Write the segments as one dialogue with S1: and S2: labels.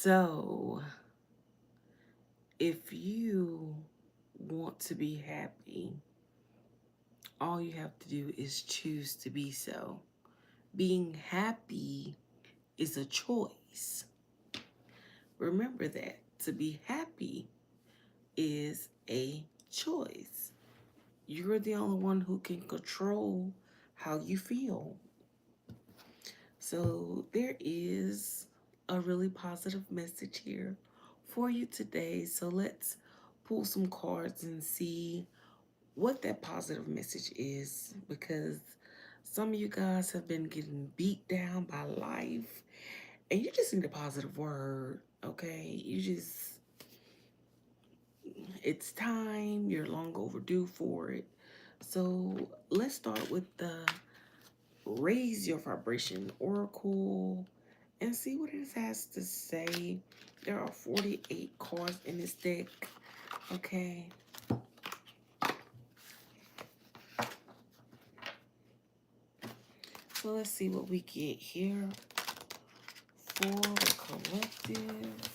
S1: So, if you want to be happy, all you have to do is choose to be so. Being happy is a choice. Remember that. To be happy is a choice. You're the only one who can control how you feel. So, there is a really positive message here for you today. So, let's pull some cards and see what that positive message is, because some of you guys have been getting beat down by life and you just need a positive word. Okay, it's time, you're long overdue for it. So let's start with the raise your vibration oracle and see what it has to say. There are 48 cards in this deck. Okay, so let's see what we get here for the collective.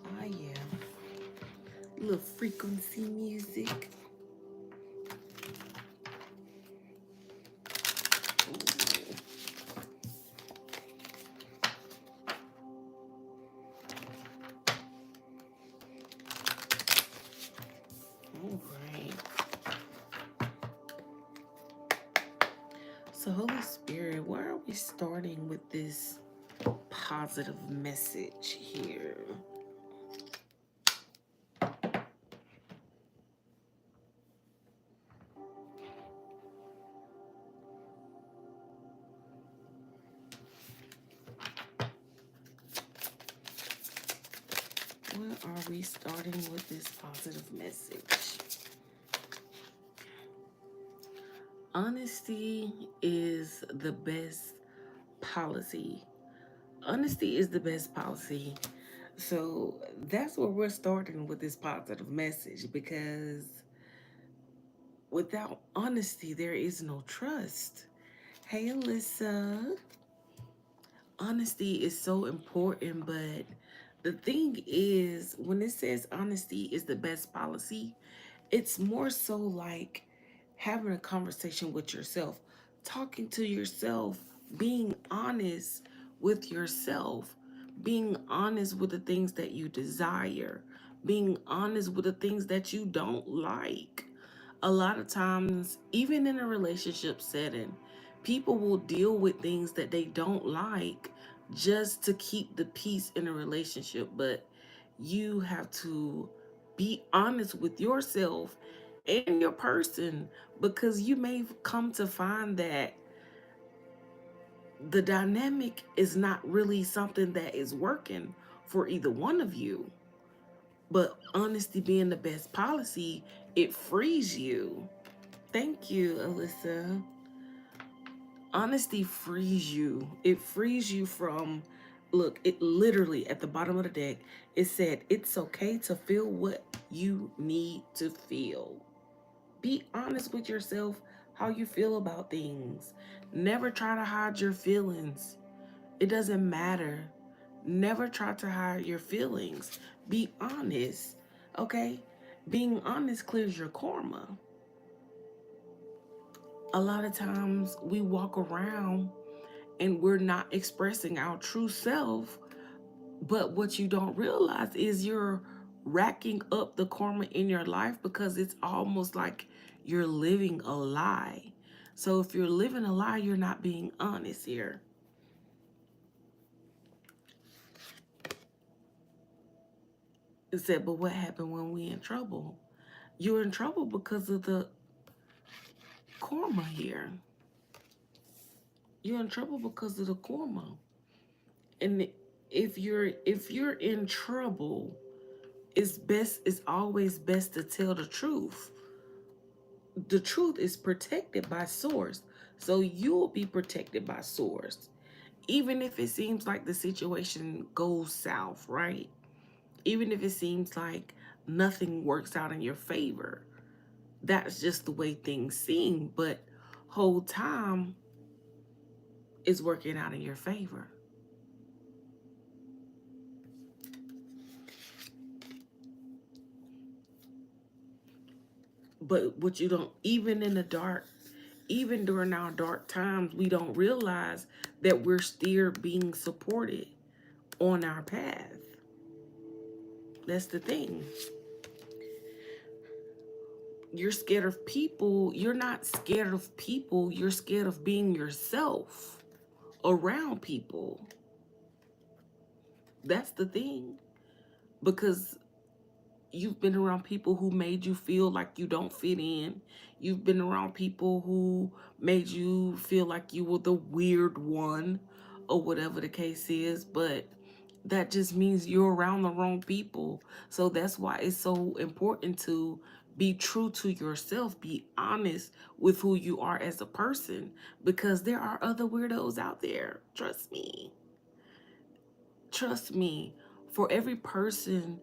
S1: Ah, yeah. Little frequency music. All right. So, Holy Spirit, where are we starting with this positive message here? Where are we starting with this positive message? Honesty is the best policy. Honesty is the best policy. So that's where we're starting with this positive message, because without honesty, there is no trust. Hey, Alyssa. Honesty is so important, but the thing is, when it says honesty is the best policy, it's more so like having a conversation with yourself, talking to yourself, being honest with yourself, being honest with the things that you desire, being honest with the things that you don't like. A lot of times, even in a relationship setting, people will deal with things that they don't like just to keep the peace in a relationship. But you have to be honest with yourself and your person, because you may come to find that the dynamic is not really something that is working for either one of you. But honesty being the best policy, it frees you. Thank you, Alyssa. Honesty frees you. It frees you from, look, it literally at the bottom of the deck, it said it's okay to feel what you need to feel. Be honest with yourself how you feel about things. Never try to hide your feelings. It doesn't matter. Never try to hide your feelings. Be honest, okay? Being honest clears your karma. A lot of times we walk around and we're not expressing our true self, but what you don't realize is you're racking up the karma in your life, because it's almost like you're living a lie. So if you're living a lie, you're not being honest here. It said, but what happened when we in trouble? You're in trouble because of the karma here. You're in trouble because of the karma. And if you're in trouble, It's always best to tell the truth. The truth is protected by source. So you'll be protected by source. Even if it seems like the situation goes south, right? Even if it seems like nothing works out in your favor. That's just the way things seem, but whole time is working out in your favor. But what you don't, even in the dark, even during our dark times, we don't realize that we're still being supported on our path. That's the thing. You're scared of people. You're not scared of people. You're scared of being yourself around people. That's the thing. Because you've been around people who made you feel like you don't fit in. You've been around people who made you feel like you were the weird one or whatever the case is, but that just means you're around the wrong people. So that's why it's so important to be true to yourself, be honest with who you are as a person, because there are other weirdos out there. Trust me. Trust me. For every person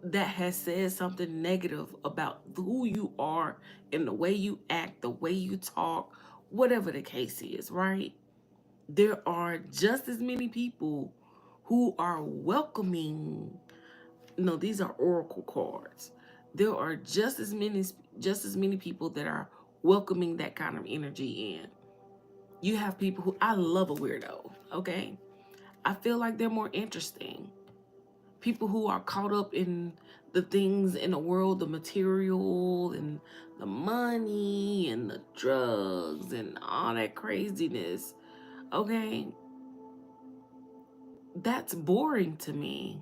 S1: that has said something negative about who you are and the way you act, the way you talk, whatever the case is, right? There are just as many people who are welcoming. No, these are oracle cards. There are just as many people that are welcoming that kind of energy in. You have people who, I love a weirdo, okay? I feel like they're more interesting. People who are caught up in the things in the world, the material and the money and the drugs and all that craziness. Okay, that's boring to me.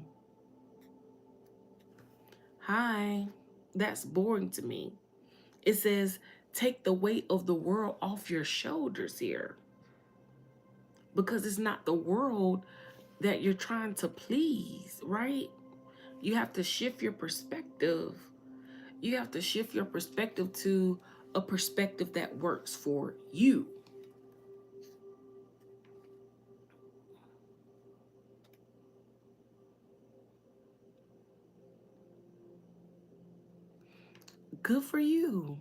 S1: Hi, that's boring to me. It says, take the weight of the world off your shoulders here, because it's not the world that you're trying to please, right? You have to shift your perspective. You have to shift your perspective to a perspective that works for you. Good for you.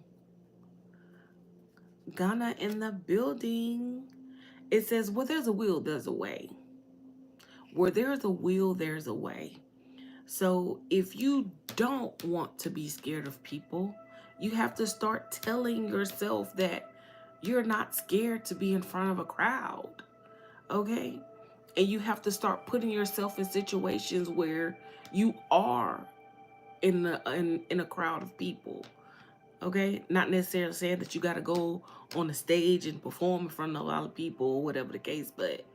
S1: Ghana in the building. It says, where there's a will, there's a way. Where there's a will, there's a way. So if you don't want to be scared of people, you have to start telling yourself that you're not scared to be in front of a crowd. Okay? And you have to start putting yourself in situations where you are in a crowd of people. Okay, not necessarily saying that you got to go on the stage and perform in front of a lot of people or whatever the case, but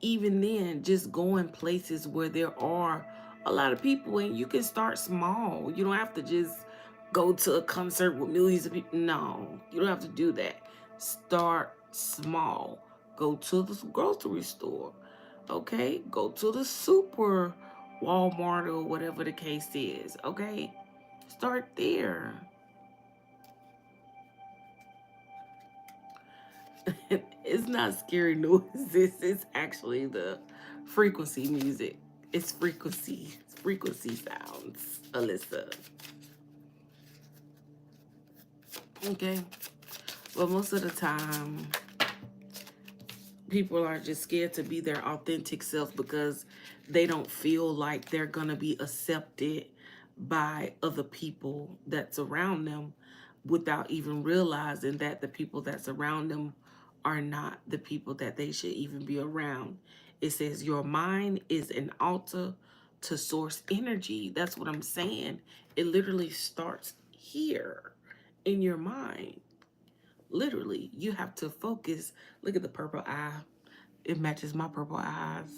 S1: even then, just going places where there are a lot of people, and you can start small. You don't have to just go to a concert with millions of people. No, you don't have to do that. Start small. Go to the grocery store. Okay, go to the super Walmart or whatever the case is. Okay, start there. It's not scary noises. It's actually the frequency music. It's frequency. It's frequency sounds, Alyssa. Okay. But most of the time, people are just scared to be their authentic self because they don't feel like they're going to be accepted by other people that's around them, without even realizing that the people that's around them are not the people that they should even be around. It says your mind is an altar to source energy. That's what I'm saying. It literally starts here in your mind. Literally, you have to focus. Look at the purple eye. It matches my purple eyes.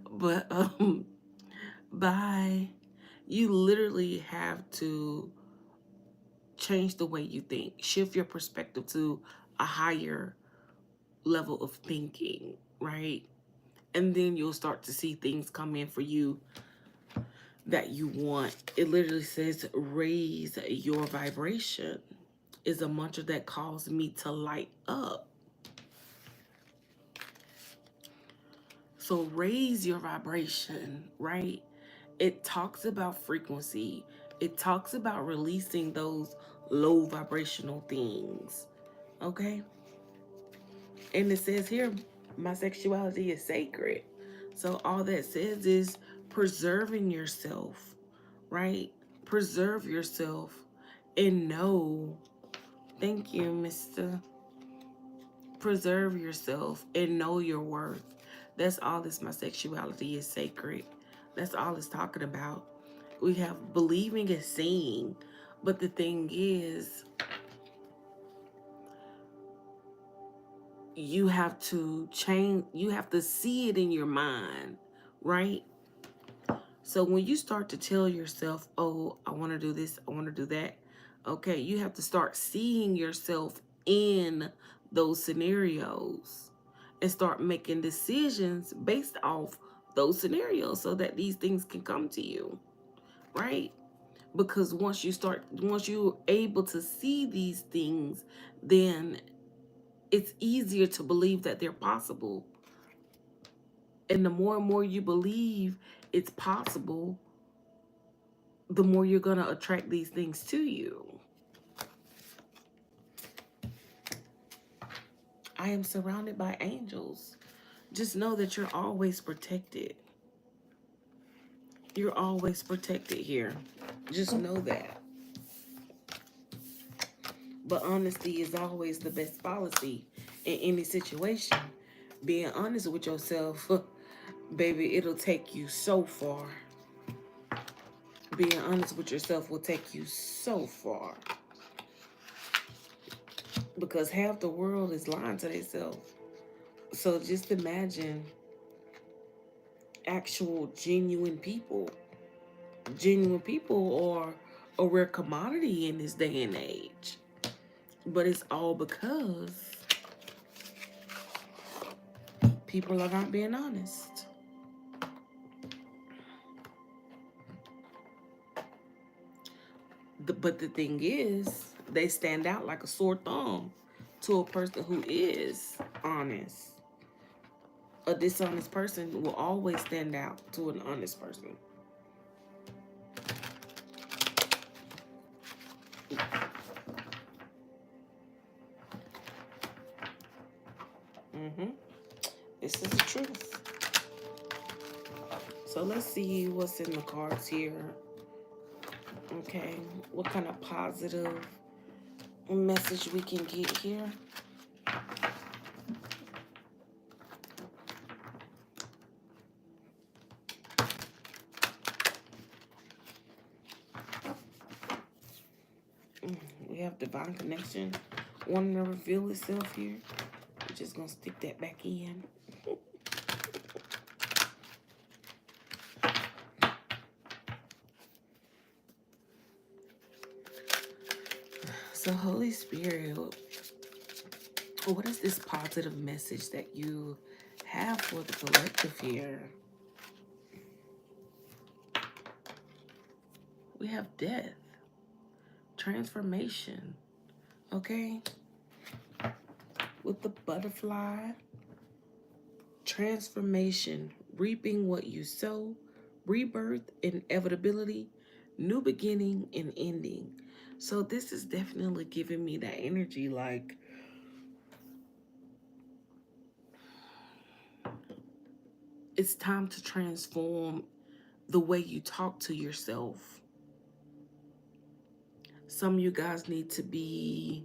S1: But bye. You literally have to change the way you think. Shift your perspective to a higher level of thinking, right? And then you'll start to see things come in for you that you want. It literally says raise your vibration is a mantra that calls me to light up. So raise your vibration, right? It talks about frequency. It talks about releasing those low vibrational things. Okay? And it says here, my sexuality is sacred. So all that says is preserving yourself, right? Preserve yourself and know. Thank you, Mr. Preserve yourself and know your worth. That's all this my sexuality is sacred. That's all it's talking about. We have believing and seeing. But the thing is, you have to change, you have to see it in your mind, right? So when you start to tell yourself, oh, I want to do this, I want to do that, okay, you have to start seeing yourself in those scenarios and start making decisions based off those scenarios so that these things can come to you, right? Because once you're able to see these things, then it's easier to believe that they're possible. And the more and more you believe it's possible, the more you're going to attract these things to you. I am surrounded by angels. Just know that you're always protected. You're always protected here. Just know that. But honesty is always the best policy in any situation. Being honest with yourself, baby, it'll take you so far. Being honest with yourself will take you so far. Because half the world is lying to themselves. So just imagine actual genuine people. Genuine people are a rare commodity in this day and age. But it's all because people are not being honest. But the thing is, they stand out like a sore thumb to a person who is honest. A dishonest person will always stand out to an honest person. This is the truth. So let's see what's in the cards here. Okay, what kind of positive message we can get here. We have divine connection wanting to reveal itself here. We're just gonna stick that back in. So Holy Spirit, what is this positive message that you have for the collective here? We have death, transformation, okay? With the butterfly, transformation, reaping what you sow, rebirth, inevitability, new beginning, and ending. So this is definitely giving me that energy, like it's time to transform the way you talk to yourself. Some of you guys need to be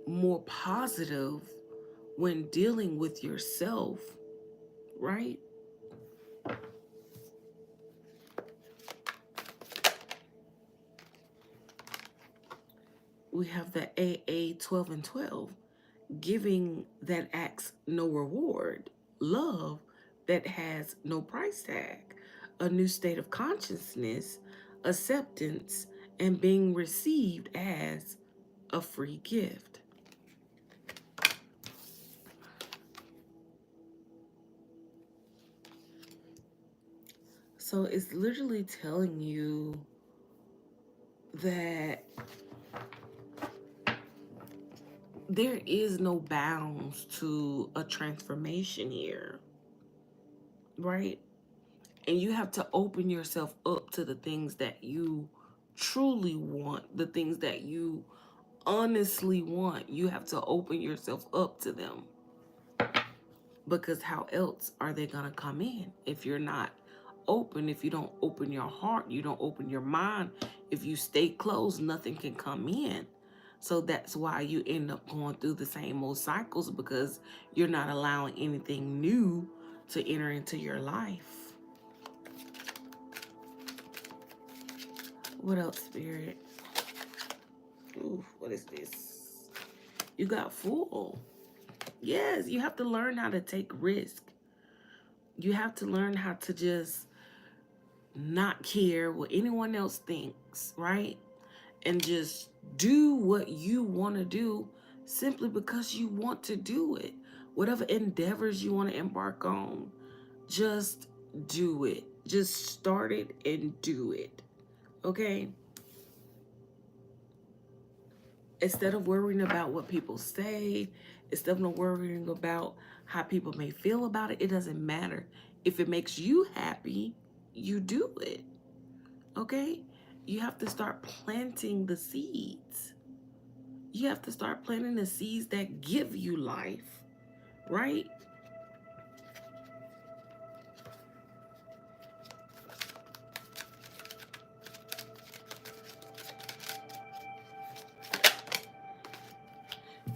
S1: more positive when dealing with yourself, right? We have the AA 12 and 12, giving that asks no reward, love that has no price tag, a new state of consciousness, acceptance, and being received as a free gift. So it's literally telling you that there is no bounds to a transformation here, right? And you have to open yourself up to the things that you truly want, the things that you honestly want. You have to open yourself up to them, because how else are they going to come in if you're not open? If you don't open your heart, you don't open your mind, if you stay closed, nothing can come in. So that's why you end up going through the same old cycles, because you're not allowing anything new to enter into your life. What else, Spirit? Ooh, what is this? You got Fool. Yes, you have to learn how to take risk. You have to learn how to just not care what anyone else thinks, right? And just do what you want to do simply because you want to do it. Whatever endeavors you want to embark on, just do it. Just start it and do it. Okay? Instead of worrying about what people say, instead of worrying about how people may feel about it, it doesn't matter. If it makes you happy, you do it. Okay? You have to start planting the seeds. You have to start planting the seeds that give you life, right?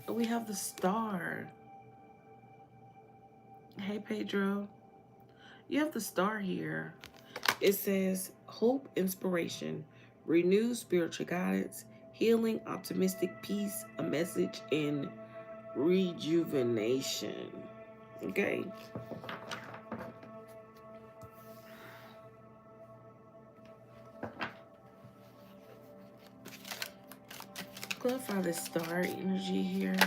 S1: We have the Star. Hey, Pedro. You have the Star here. It says hope, inspiration, renewed spiritual guidance, healing, optimistic peace, a message in rejuvenation. Okay. Clarify the Star energy here.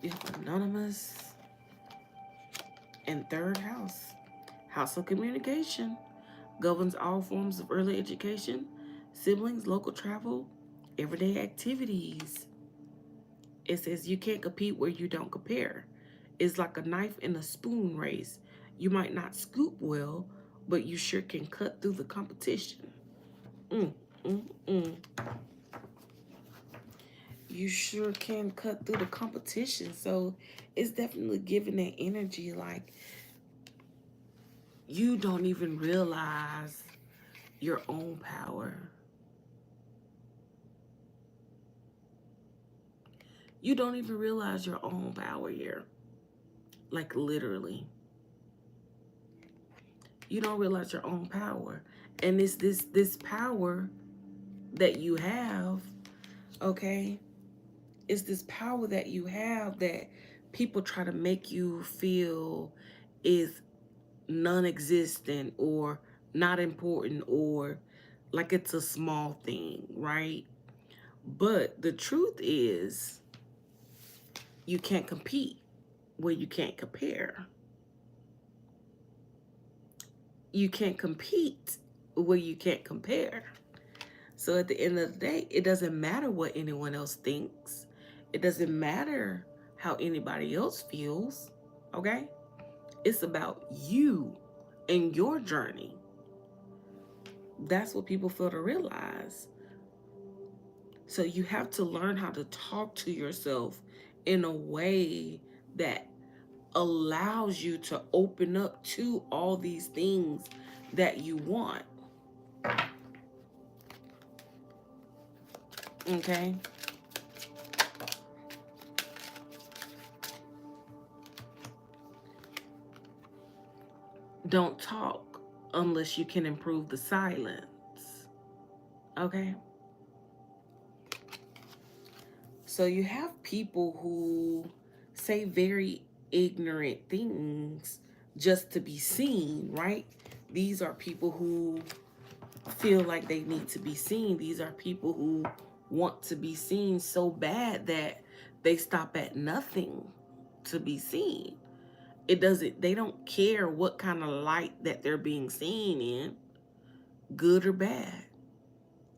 S1: You have Anonymous and third house. House of communication. Governs all forms of early education, siblings, local travel, everyday activities. It says you can't compete where you don't compare. It's like a knife and a spoon race. You might not scoop well, but you sure can cut through the competition. Mm, mm, mm. You sure can cut through the competition. So it's definitely giving that energy like you don't even realize your own power. You don't even realize your own power here. Like literally. You don't realize your own power. And it's this power that you have, okay? It's this power that you have that people try to make you feel is non-existent or not important or like it's a small thing, right? But the truth is you can't compete where you can't compare. You can't compete where you can't compare. So at the end of the day, it doesn't matter what anyone else thinks. It doesn't matter how anybody else feels, okay? It's about you and your journey. That's what people fail to realize. So you have to learn how to talk to yourself in a way that allows you to open up to all these things that you want. Okay? Don't talk unless you can improve the silence. Okay? So you have people who say very ignorant things just to be seen, right? These are people who feel like they need to be seen. These are people who want to be seen so bad that they stop at nothing to be seen. They don't care what kind of light that they're being seen in, good or bad,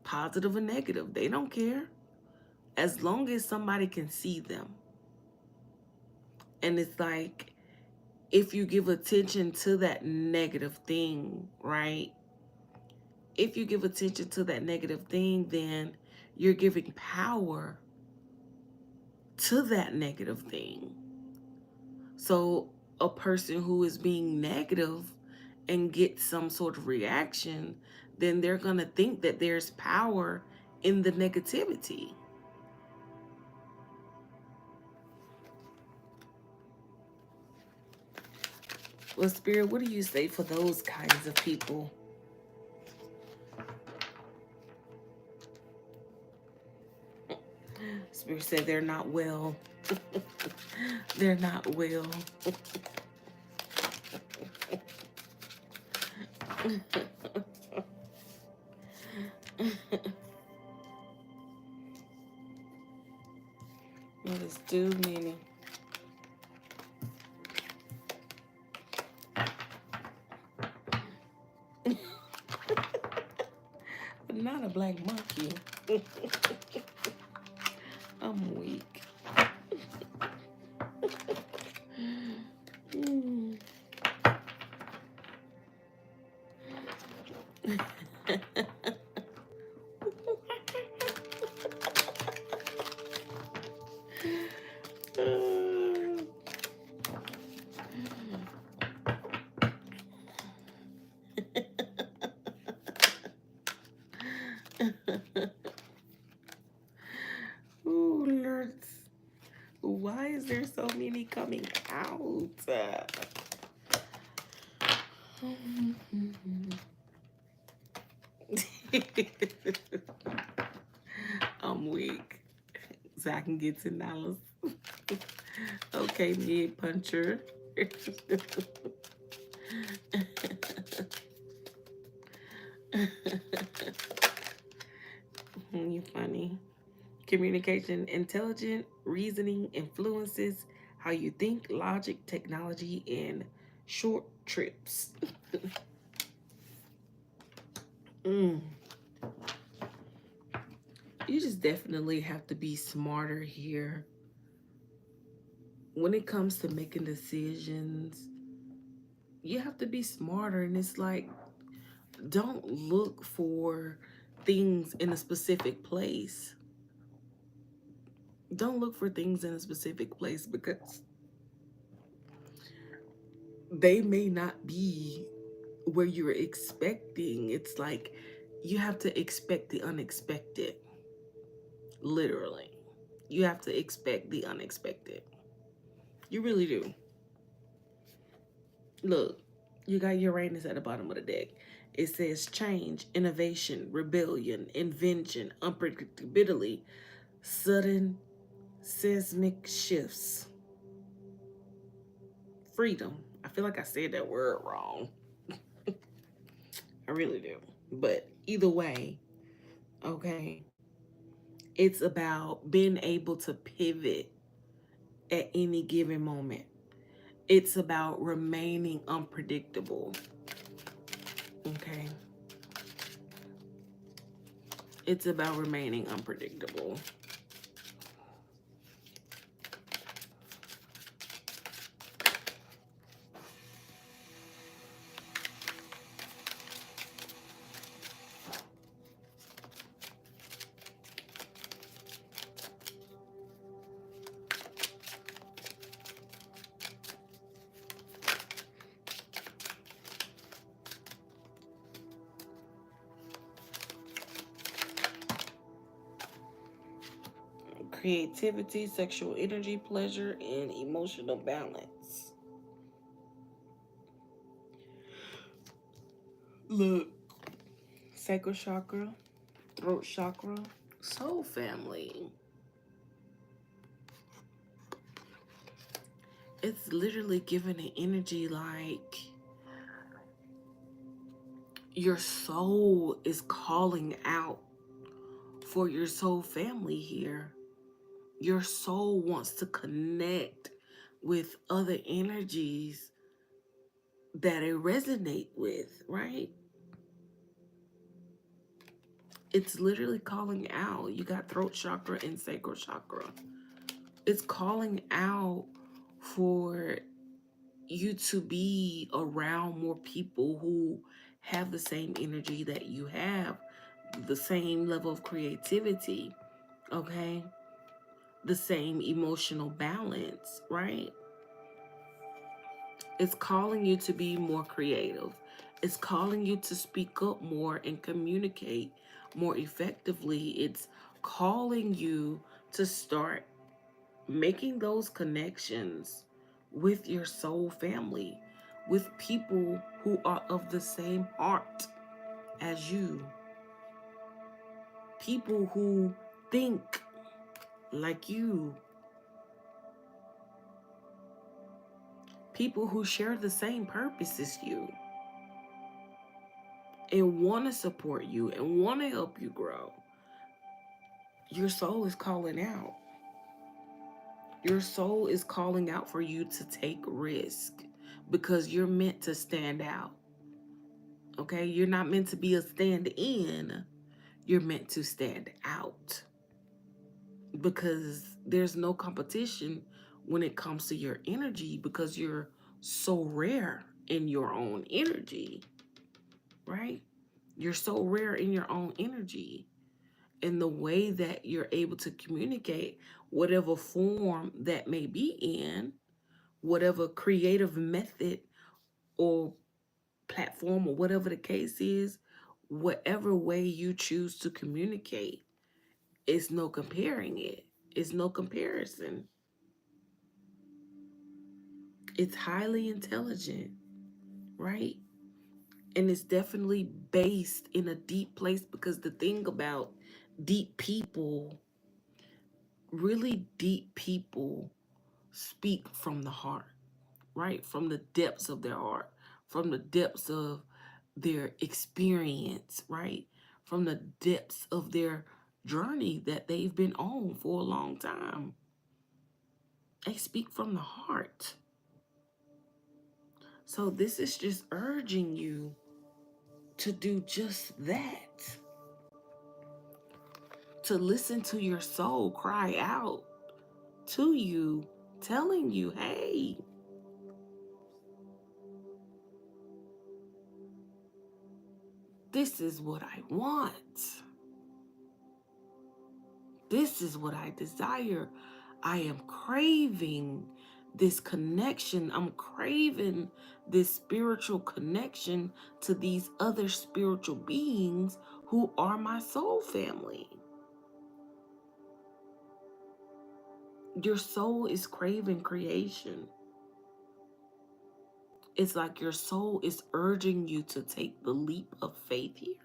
S1: positive or negative. They don't care as long as somebody can see them. And it's like, if you give attention to that negative thing, right? If you give attention to that negative thing, then you're giving power to that negative thing. So a person who is being negative and gets some sort of reaction, then they're going to think that there's power in the negativity. Well, Spirit, what do you say for those kinds of people? Spirit said they're not well. They're not well. That is too many. But not a black monkey. I'm weak. Mm. Ooh, Lord. Why is there so many coming out? I'm weak. So I can get $10. Okay, mid puncher. You funny. Communication, intelligent reasoning influences how you think, logic, technology, and short trips. Mm. You just definitely have to be smarter here. When it comes to making decisions, you have to be smarter. And it's like, don't look for things in a specific place. Don't look for things in a specific place because they may not be where you're expecting. It's like you have to expect the unexpected. Literally. You have to expect the unexpected. You really do. Look, you got Uranus at the bottom of the deck. It says change, innovation, rebellion, invention, unpredictability, sudden seismic shifts, freedom. I feel like I said that word wrong. I really do. But either way, okay, it's about being able to pivot at any given moment. It's about remaining unpredictable. Okay. It's about remaining unpredictable. Creativity, sexual energy, pleasure, and emotional balance. Look, sacral chakra, throat chakra, soul family. It's literally giving an energy like your soul is calling out for your soul family here. Your soul wants to connect with other energies that it resonate with, right? It's literally calling out. You got throat chakra and sacral chakra. It's calling out for you to be around more people who have the same energy that you have, the same level of creativity, okay? The same emotional balance, right? It's calling you to be more creative. It's calling you to speak up more and communicate more effectively. It's calling you to start making those connections with your soul family, with people who are of the same heart as you, people who think like you, people who share the same purpose as you and want to support you and want to help you grow. Your soul is calling out. Your soul is calling out for you to take risk because you're meant to stand out. Okay? You're not meant to be a stand in. You're meant to stand out because there's no competition when it comes to your energy because you're so rare in your own energy, right? You're so rare in your own energy. And the way that you're able to communicate, whatever form that may be in, whatever creative method or platform or whatever the case is, whatever way you choose to communicate, it's no comparing it. It's no comparison. It's highly intelligent, right? And it's definitely based in a deep place because the thing about deep people, really deep people speak from the heart, right? From the depths of their heart, from the depths of their experience, right? From the depths of their journey that they've been on for a long time. They speak from the heart. So this is just urging you to do just that. To listen to your soul cry out to you, telling you, hey, this is what I want. This is what I desire. I am craving this connection. I'm craving this spiritual connection to these other spiritual beings who are my soul family. Your soul is craving creation. It's like your soul is urging you to take the leap of faith here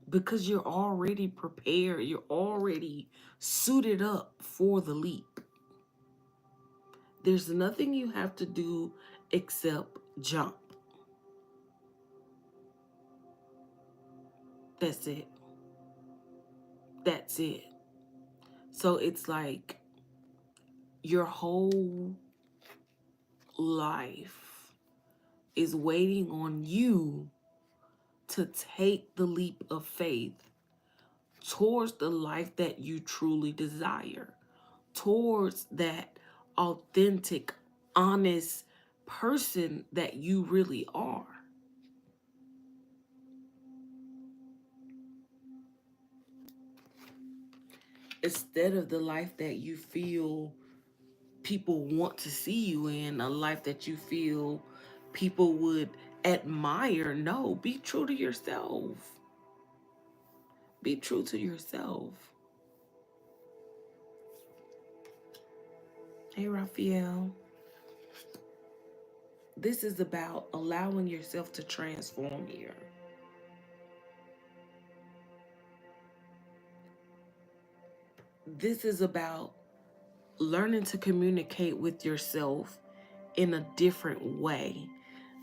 S1: because you're already prepared. You're already suited up for the leap. There's nothing you have to do except jump. That's it. That's it. So it's like your whole life is waiting on you to take the leap of faith towards the life that you truly desire, towards that authentic, honest person that you really are. Instead of the life that you feel people want to see you in, a life that you feel people would admire. No, be true to yourself. Be true to yourself. Hey, Raphael. This is about allowing yourself to transform here. This is about learning to communicate with yourself in a different way.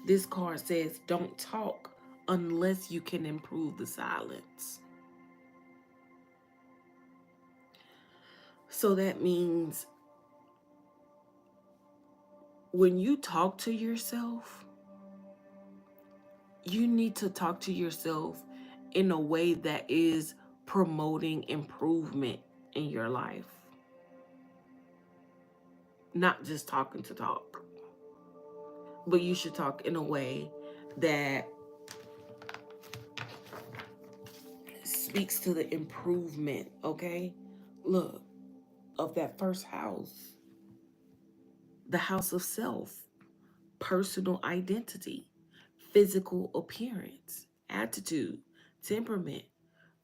S1: This card says, don't talk unless you can improve the silence. So that means when you talk to yourself, you need to talk to yourself in a way that is promoting improvement in your life, not just talking to talk. But you should talk in a way that speaks to the improvement, okay? Look, of that first house, the house of self, personal identity, physical appearance, attitude, temperament,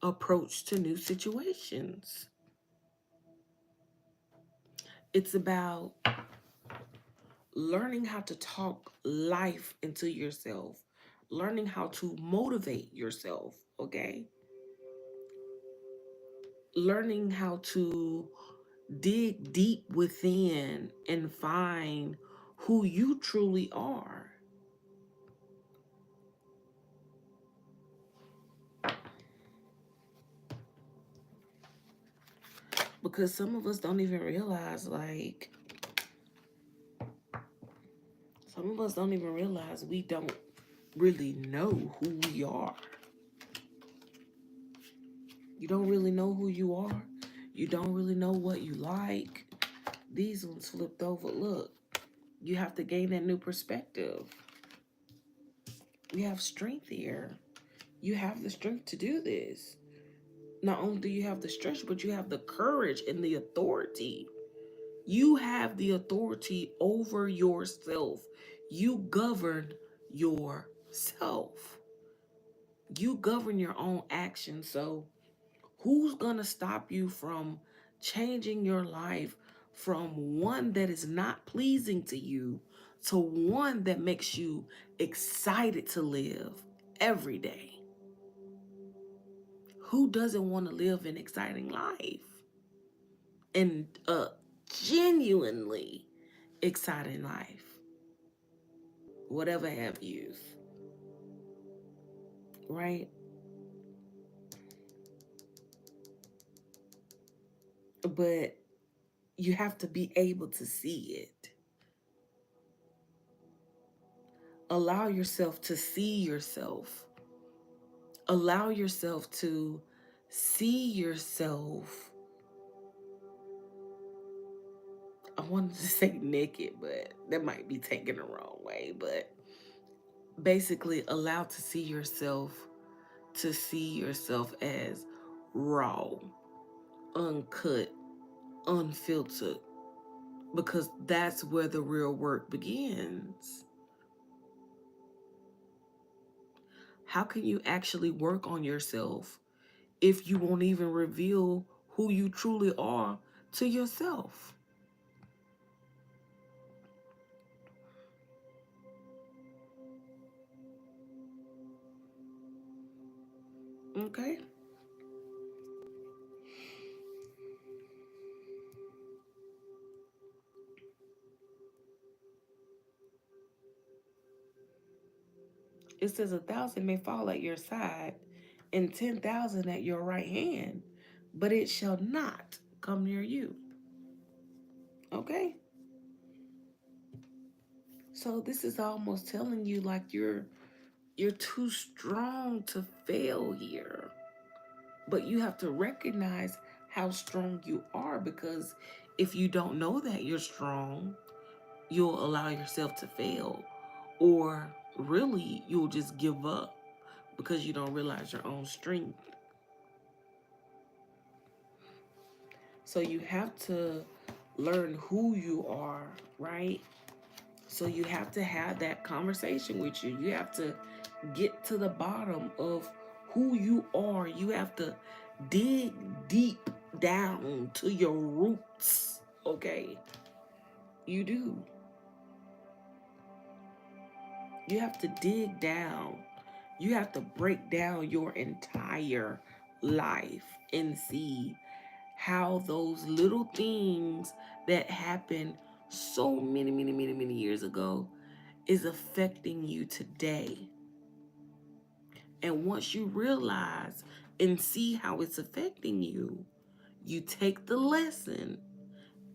S1: approach to new situations. It's about learning how to talk life into yourself, learning how to motivate yourself, okay? Learning how to dig deep within and find who you truly are. Because some of us don't even realize, like, some of us don't even realize we don't really know who we are. You don't really know who you are. You don't really know what you like. These ones flipped over. Look, you have to gain that new perspective. You have strength here. You have the strength to do this. Not only do you have the strength, but you have the courage and the authority. You have the authority over yourself. You govern yourself. You govern your own actions. So who's going to stop you from changing your life from one that is not pleasing to you to one that makes you excited to live every day? Who doesn't want to live an exciting life? And a genuinely exciting life, whatever have you, right? But you have to be able to see it. Allow yourself to see yourself. Allow yourself to see yourself. I wanted to say naked, but that might be taken the wrong way. But basically, allow to see yourself as raw, uncut, unfiltered, because that's where the real work begins. How can you actually work on yourself if you won't even reveal who you truly are to yourself? Okay? It says 1,000 may fall at your side and 10,000 at your right hand, but it shall not come near you. Okay? So this is almost telling you like you're too strong to fail here. But you have to recognize how strong you are, because if you don't know that you're strong, you'll allow yourself to fail. Or really, you'll just give up because you don't realize your own strength. So you have to learn who you are, right? So you have to have that conversation with you. You have to get to the bottom of who you are. You have to dig deep down to your roots, okay? You do. You have to dig down. You have to break down your entire life and see how those little things that happened so many years ago is affecting you today. And once you realize and see how it's affecting you, you take the lesson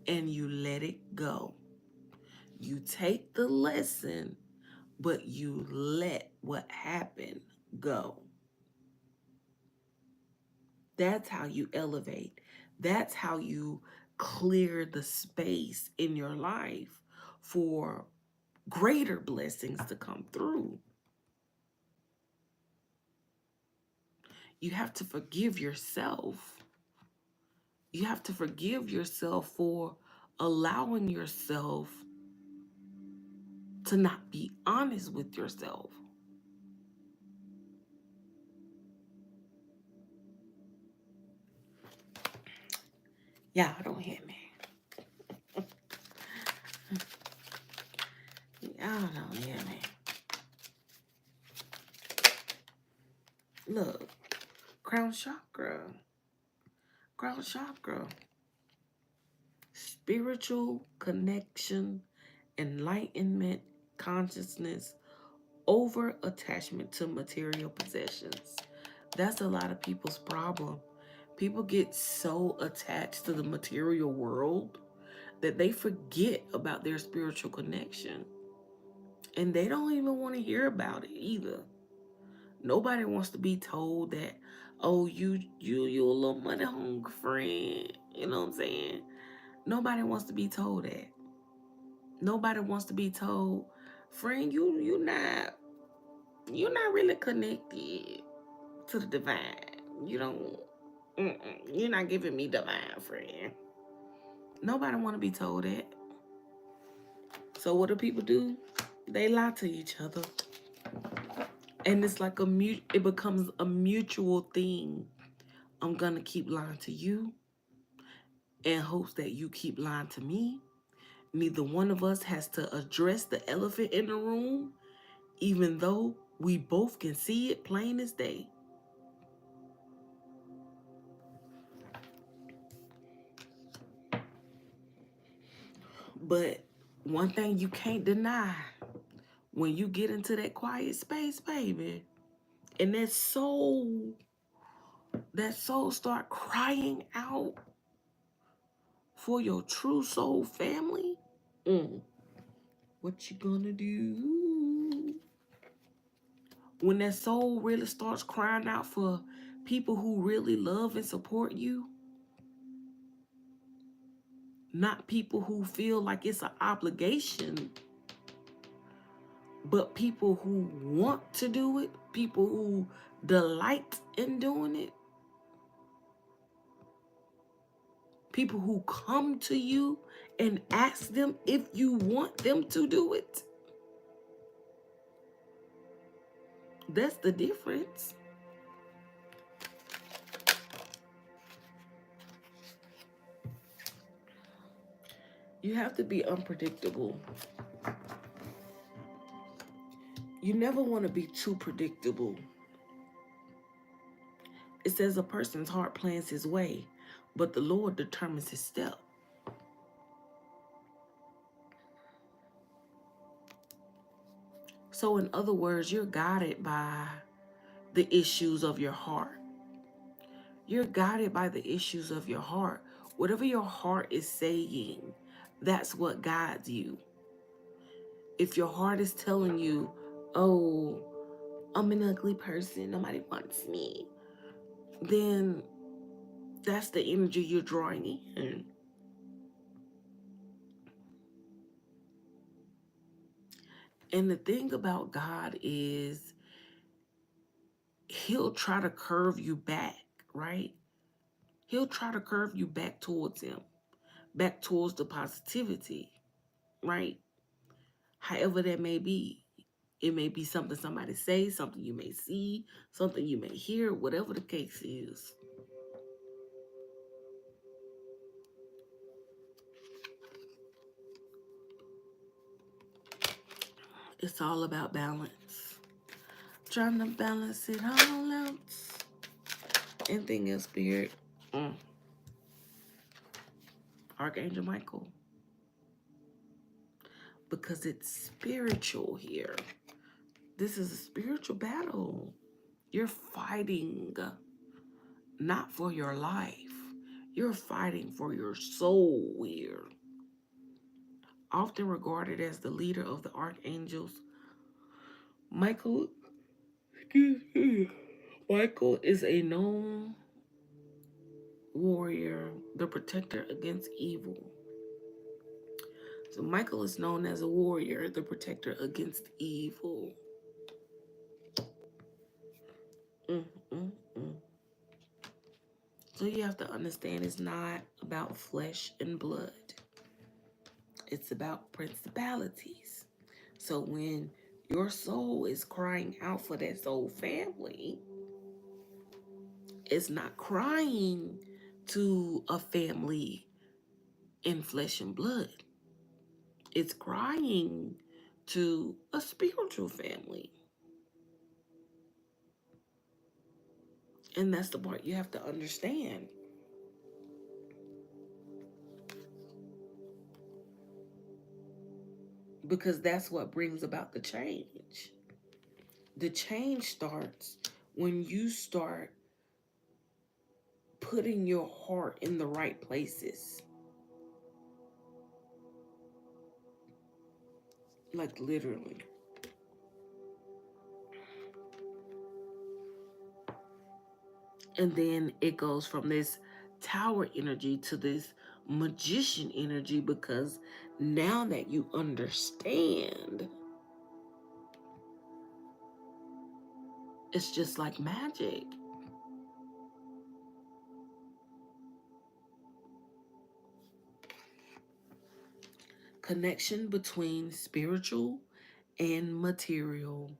S1: and you let it go. You take the lesson, but you let what happened go. That's how you elevate. That's how you clear the space in your life for greater blessings to come through. You have to forgive yourself. You have to forgive yourself for allowing yourself to not be honest with yourself. Y'all don't hear me. Y'all don't hear me. Look, crown chakra. Crown chakra. Spiritual connection, enlightenment, consciousness, over attachment to material possessions. That's a lot of people's problem. People get so attached to the material world that they forget about their spiritual connection. And they don't even want to hear about it either. Nobody wants to be told that, oh, you a little money hungry friend. You know what I'm saying? Nobody wants to be told that. Nobody wants to be told, friend, you're not really connected to the divine. You don't, you're not giving me divine, friend. Nobody want to be told that. So what do people do? They lie to each other. And it's like it becomes a mutual thing. I'm going to keep lying to you in hopes that you keep lying to me. Neither one of us has to address the elephant in the room, even though we both can see it plain as day. But one thing you can't deny, when you get into that quiet space, baby, and that soul start crying out for your true soul family, what you gonna do? When that soul really starts crying out for people who really love and support you, not people who feel like it's an obligation, but people who want to do it, people who delight in doing it, people who come to you and ask them if you want them to do it. That's the difference. You have to be unpredictable. You never want to be too predictable. It says a person's heart plans his way, but the Lord determines his step. So in other words, you're guided by the issues of your heart. You're guided by the issues of your heart. Whatever your heart is saying, that's what guides you. If your heart is telling you, oh, I'm an ugly person, nobody wants me, then that's the energy you're drawing in. And the thing about God is he'll try to curve you back, right? He'll try to curve you back towards him, back towards the positivity, right? However that may be. It may be something somebody says, something you may see, something you may hear, whatever the case is. It's all about balance. Trying to balance it all out. Anything else, Spirit? Archangel Michael. Because it's spiritual here. This is a spiritual battle. You're fighting not for your life. You're fighting for your soul here. Often regarded as the leader of the archangels, Michael, excuse me, Michael is a known warrior, the protector against evil. So Michael is known as a warrior, the protector against evil. Mm, mm, mm. So you have to understand it's not about flesh and blood. It's about principalities. So when your soul is crying out for that soul family, it's not crying to a family in flesh and blood. It's crying to a spiritual family. And that's the part you have to understand. Because that's what brings about the change. The change starts when you start putting your heart in the right places. Like literally. And then it goes from this tower energy to this magician energy, because now that you understand, it's just like magic. Connection between spiritual and material.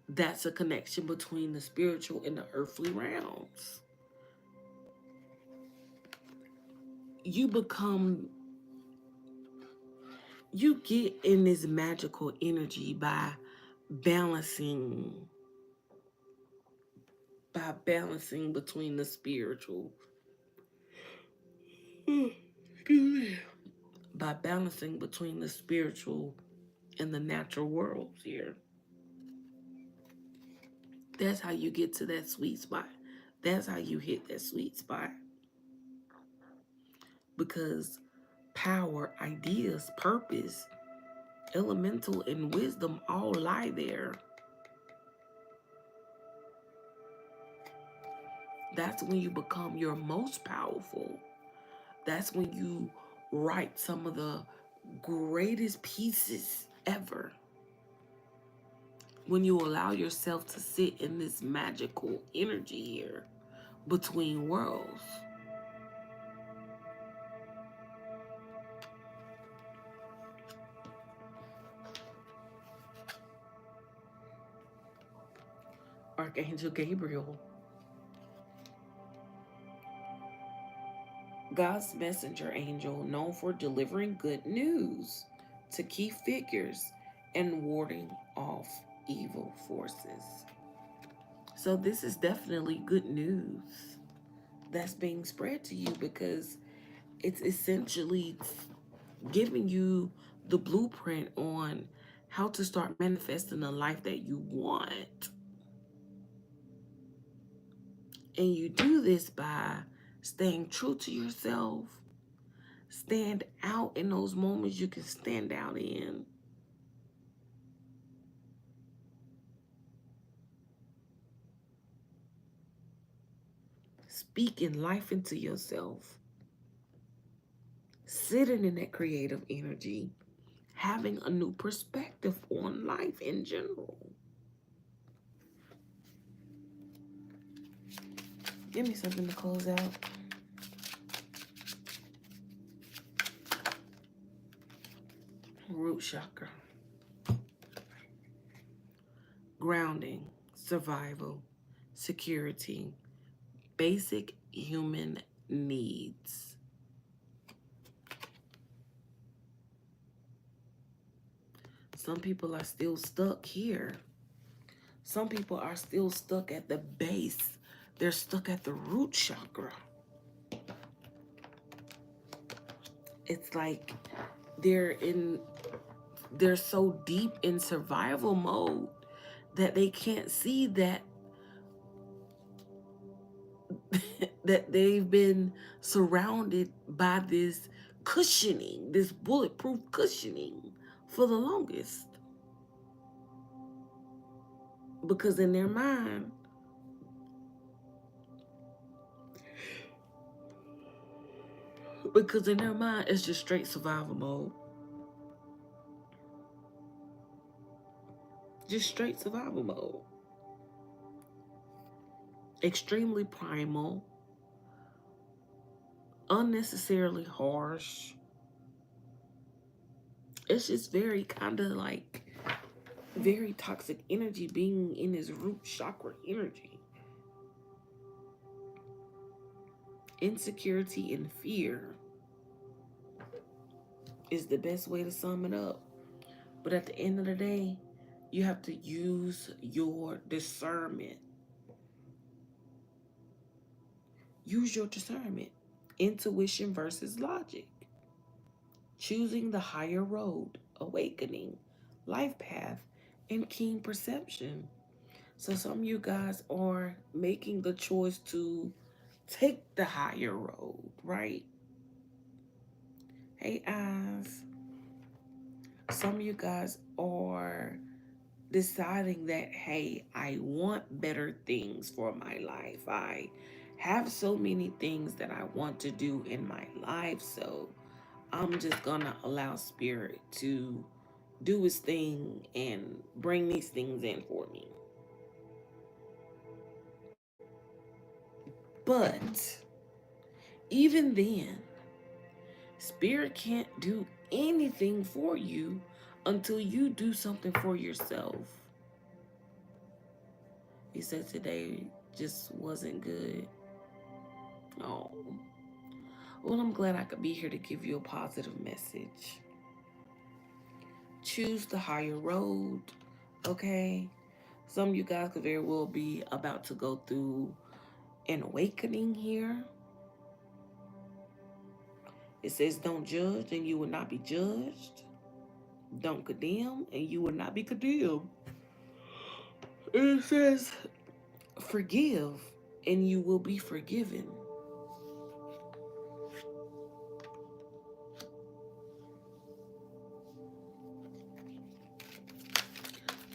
S1: That's a connection between the spiritual and the earthly realms. You become, you get in this magical energy balancing by balancing between the spiritual, by balancing between the spiritual and the natural worlds here. That's how you get to that sweet spot. That's how you hit that sweet spot. Because power, ideas, purpose, elemental, and wisdom all lie there. That's when you become your most powerful. That's when you write some of the greatest pieces ever. When you allow yourself to sit in this magical energy here between worlds. Archangel Gabriel, God's messenger angel, known for delivering good news to key figures and warding off evil forces. So this is definitely good news that's being spread to you, because it's essentially giving you the blueprint on how to start manifesting the life that you want. And you do this by staying true to yourself. Stand out in those moments you can stand out in. Speaking life into yourself. Sitting in that creative energy. Having a new perspective on life in general. Give me something to close out. Root chakra. Grounding, survival, security, basic human needs. Some people are still stuck here. Some people are still stuck at the base. They're stuck at the root chakra. It's like they're so deep in survival mode that they can't see that that they've been surrounded by this cushioning, this bulletproof cushioning for the longest. Because in their mind, it's just straight survival mode. Just straight survival mode. Extremely primal, unnecessarily harsh. It's just very kind of like very toxic energy being in his root chakra energy. Insecurity and fear is the best way to sum it up. But at the end of the day, you have to use your discernment. Use your discernment. Intuition versus logic. Choosing the higher road, awakening, life path, and keen perception. So some of you guys are making the choice to take the higher road, right? Hey, eyes. Some of you guys are deciding that, hey, I want better things for my life. I have so many things that I want to do in my life, so I'm just gonna allow spirit to do his thing and bring these things in for me. But even then, spirit can't do anything for you until you do something for yourself. He said today just wasn't good. Oh. Well, I'm glad I could be here to give you a positive message. Choose the higher road, okay? Some of you guys could very well be about to go through an awakening here. It says, don't judge and you will not be judged. Don't condemn and you will not be condemned. It says, forgive and you will be forgiven.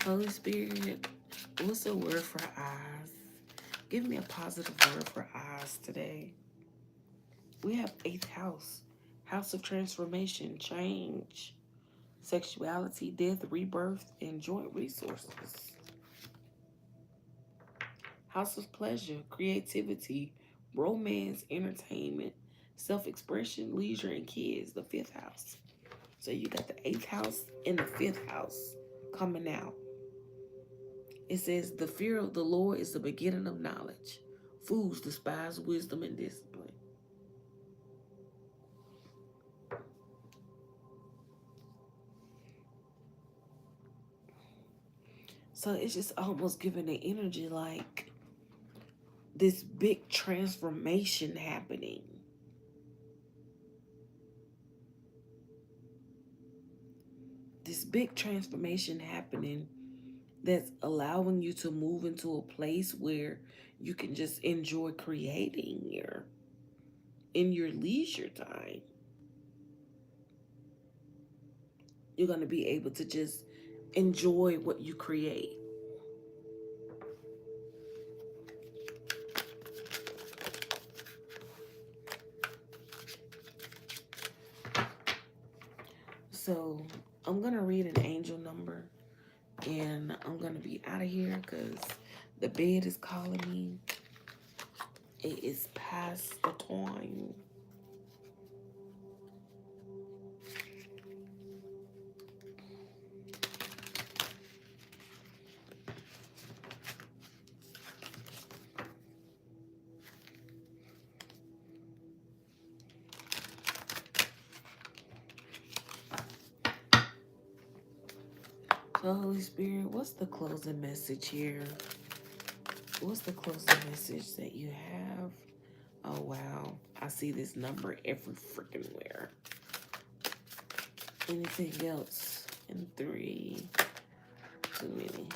S1: Holy Spirit, what's a word for eyes? Give me a positive word for eyes today. We have 8th house. House of transformation, change, sexuality, death, rebirth, and joint resources. House of pleasure, creativity, romance, entertainment, self-expression, leisure, and kids, the 5th house. So you got the 8th house and the 5th house coming out. It says, the fear of the Lord is the beginning of knowledge. Fools despise wisdom and discipline. So it's just almost giving the energy like this big transformation happening. This big transformation happening that's allowing you to move into a place where you can just enjoy creating in your leisure time. You're going to be able to just enjoy what you create. So I'm going to read an angel number and I'm going to be out of here because the bed is calling me. It is past the time. So Holy Spirit, what's the closing message here? What's the closing message that you have? Oh, wow. I see this number every freaking where. Anything else? In 3, too many.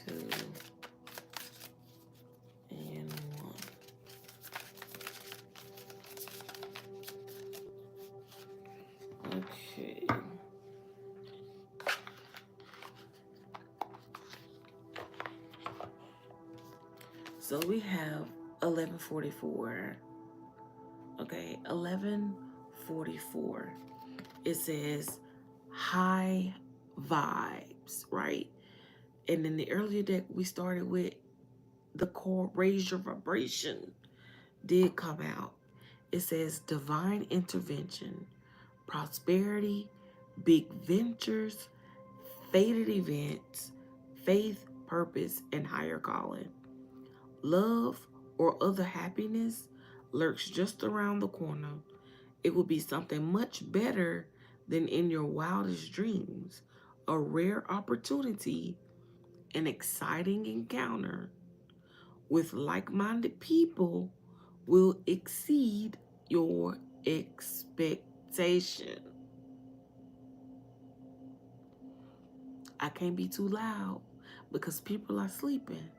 S1: 2, and 1. So we have 1144. Okay, 1144. It says high vibes, right? And in the earlier deck, we started with the core raise your vibration did come out. It says divine intervention, prosperity, big ventures, fated events, faith, purpose, and higher calling. Love or other happiness lurks just around the corner. It will be something much better than in your wildest dreams. A rare opportunity, an exciting encounter with like-minded people will exceed your expectation. I can't be too loud because people are sleeping.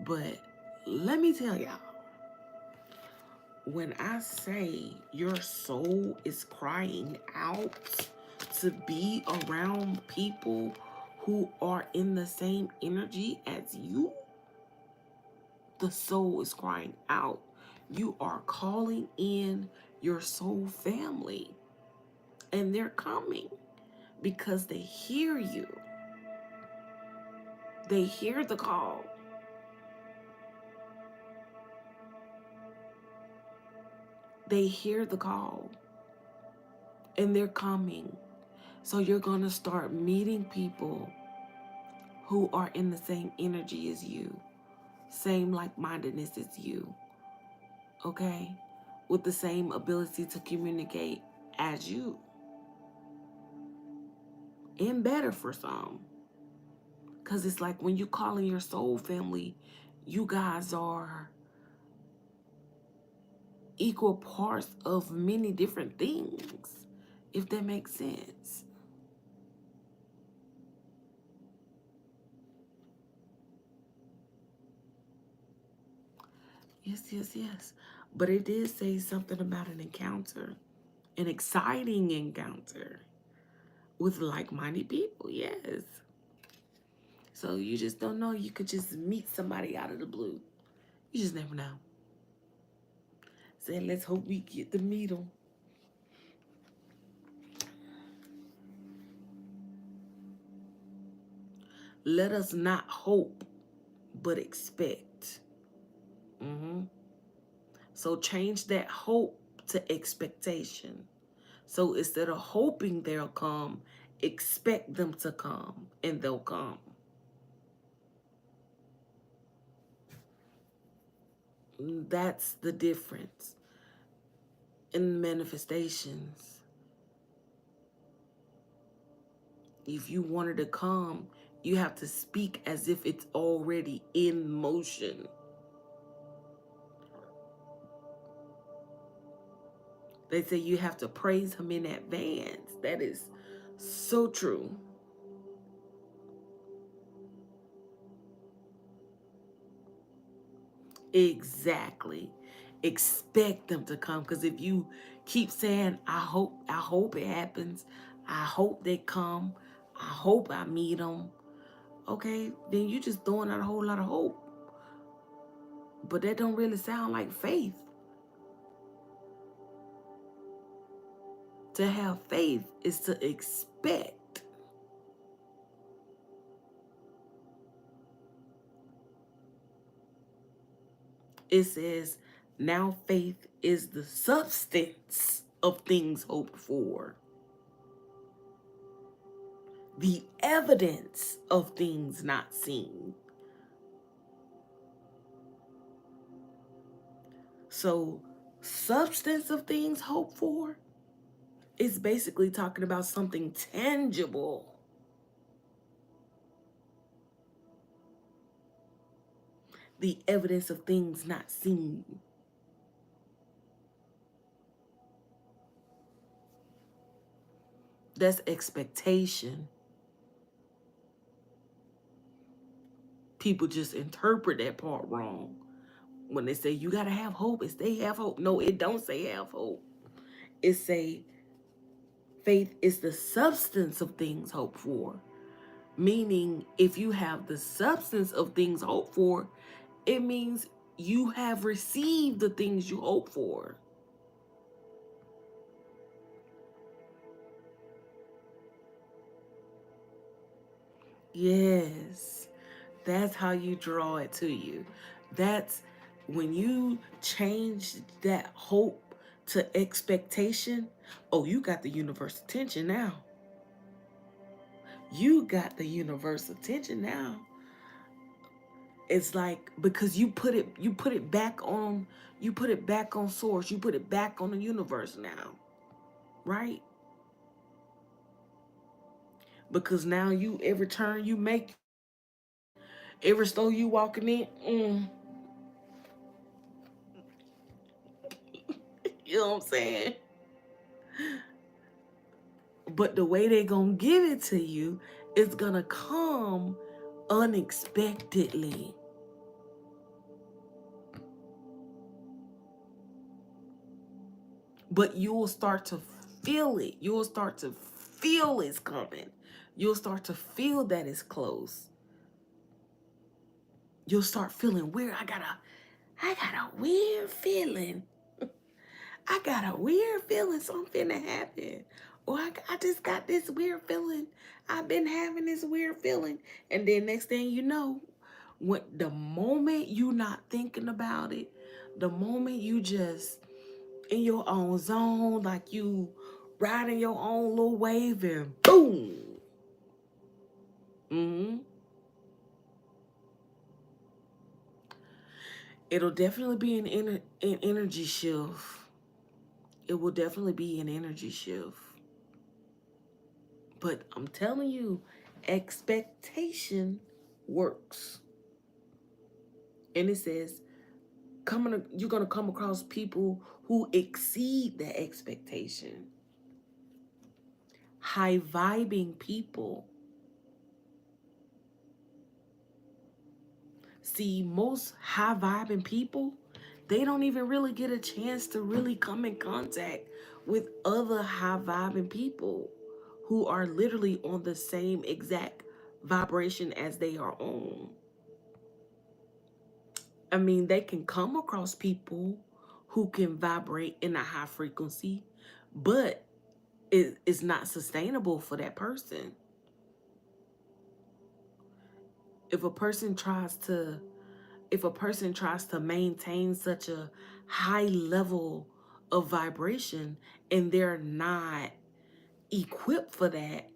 S1: But let me tell y'all, when I say your soul is crying out to be around people who are in the same energy as you, the soul is crying out. You are calling in your soul family, and they're coming because they hear you. They hear the call. They hear the call, and they're coming. So you're going to start meeting people who are in the same energy as you, same like-mindedness as you, okay? With the same ability to communicate as you, and better for some. Because it's like when you call in your soul family, you guys are equal parts of many different things, if that makes sense. Yes, yes, yes. But it did say something about an encounter, an exciting encounter with like-minded people, yes. So you just don't know. You could just meet somebody out of the blue. You just never know. Saying, let's hope we get to meet them. Let us not hope, but expect. So change that hope to expectation. So instead of hoping they'll come, expect them to come, and they'll come. That's the difference in manifestations. If you wanted to come, you have to speak as if it's already in motion. They say you have to praise him in advance. That is so true. Exactly. Expect them to come, because if you keep saying, I hope it happens, I hope they come, I hope I meet them, okay, then you just throwing out a whole lot of hope. But that don't really sound like faith. To have faith is to expect. It says, now faith is the substance of things hoped for, the evidence of things not seen. So, substance of things hoped for is basically talking about something tangible. The evidence of things not seen. That's expectation. People just interpret that part wrong. When they say you gotta have hope, it's they have hope. No, it don't say have hope. It say faith is the substance of things hoped for. Meaning, if you have the substance of things hoped for, It means you have received the things you hope for. Yes. That's how you draw it to you. That's when you change that hope to expectation. Oh, you got the universe attention now. You got the universe attention now. It's like because you put it back on source, you put it back on the universe now, right? Because now you every turn you make, every store you walking in, you know what I'm saying? But the way they gonna give it to you is gonna come unexpectedly. But you'll start to feel it. You'll start to feel it's coming. You'll start to feel that it's close. You'll start feeling weird. I got a weird feeling. I got a weird feeling something to happen. Or I just got this weird feeling. I've been having this weird feeling. And then next thing you know, when the moment you not thinking about it, the moment you just in your own zone, like you riding your own little wave and boom. hmm It'll definitely be an energy shift. It will definitely be an energy shift. But I'm telling you, expectation works. And it says you're gonna come across people who exceed that expectation. High vibing people. See, most high vibing people, they don't even really get a chance to really come in contact with other high vibing people who are literally on the same exact vibration as they are on. I mean, they can come across people who can vibrate in a high frequency, but it's not sustainable for that person. If a person tries to maintain such a high level of vibration and they're not equipped for that,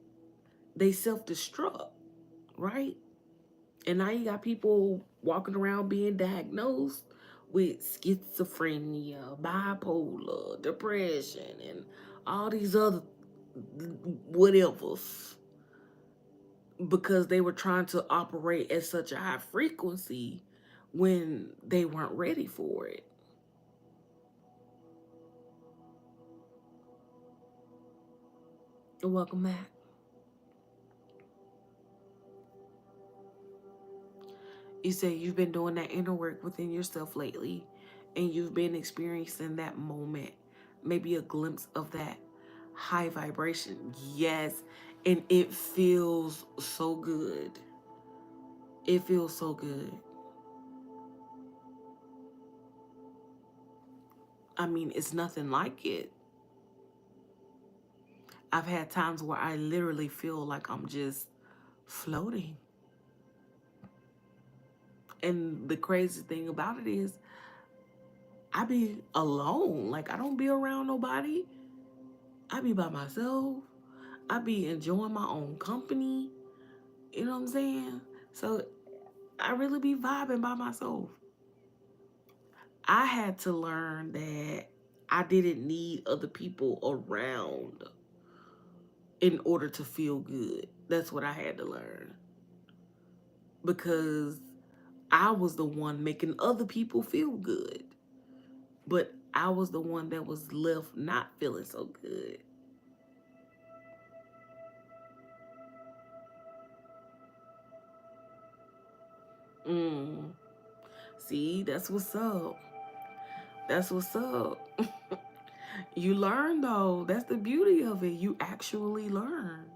S1: they self-destruct, right? And now you got people walking around being diagnosed with schizophrenia, bipolar, depression, and all these other whatevers because they were trying to operate at such a high frequency when they weren't ready for it. Welcome back. You say you've been doing that inner work within yourself lately and you've been experiencing that moment, maybe a glimpse of that high vibration. Yes, and it feels so good. It feels so good. I mean, it's nothing like it. I've had times where I literally feel like I'm just floating. And the crazy thing about it is, I be alone. Like, I don't be around nobody. I be by myself. I be enjoying my own company. You know what I'm saying? So I really be vibing by myself. I had to learn that I didn't need other people around in order to feel good. That's what I had to learn. Because I was the one making other people feel good. But I was the one that was left not feeling so good. Mm. See, that's what's up. That's what's up. You learn though. That's the beauty of it. You actually learn.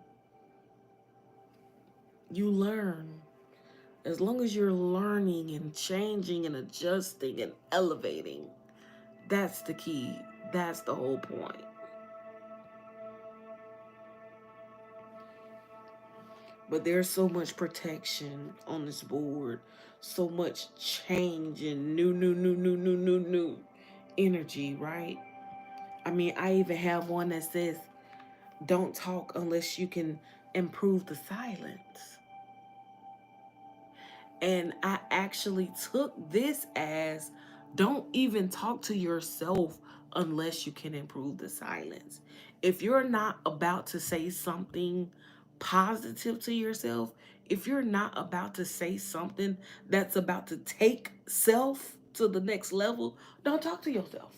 S1: You learn. As long as you're learning and changing and adjusting and elevating, that's the key. That's the whole point. But there's so much protection on this board, so much change and new energy, right? I mean, I even have one that says, don't talk unless you can improve the silence. And I actually took this as, don't even talk to yourself unless you can improve the silence. If you're not about to say something positive to yourself, if you're not about to say something that's about to take self to the next level, don't talk to yourself.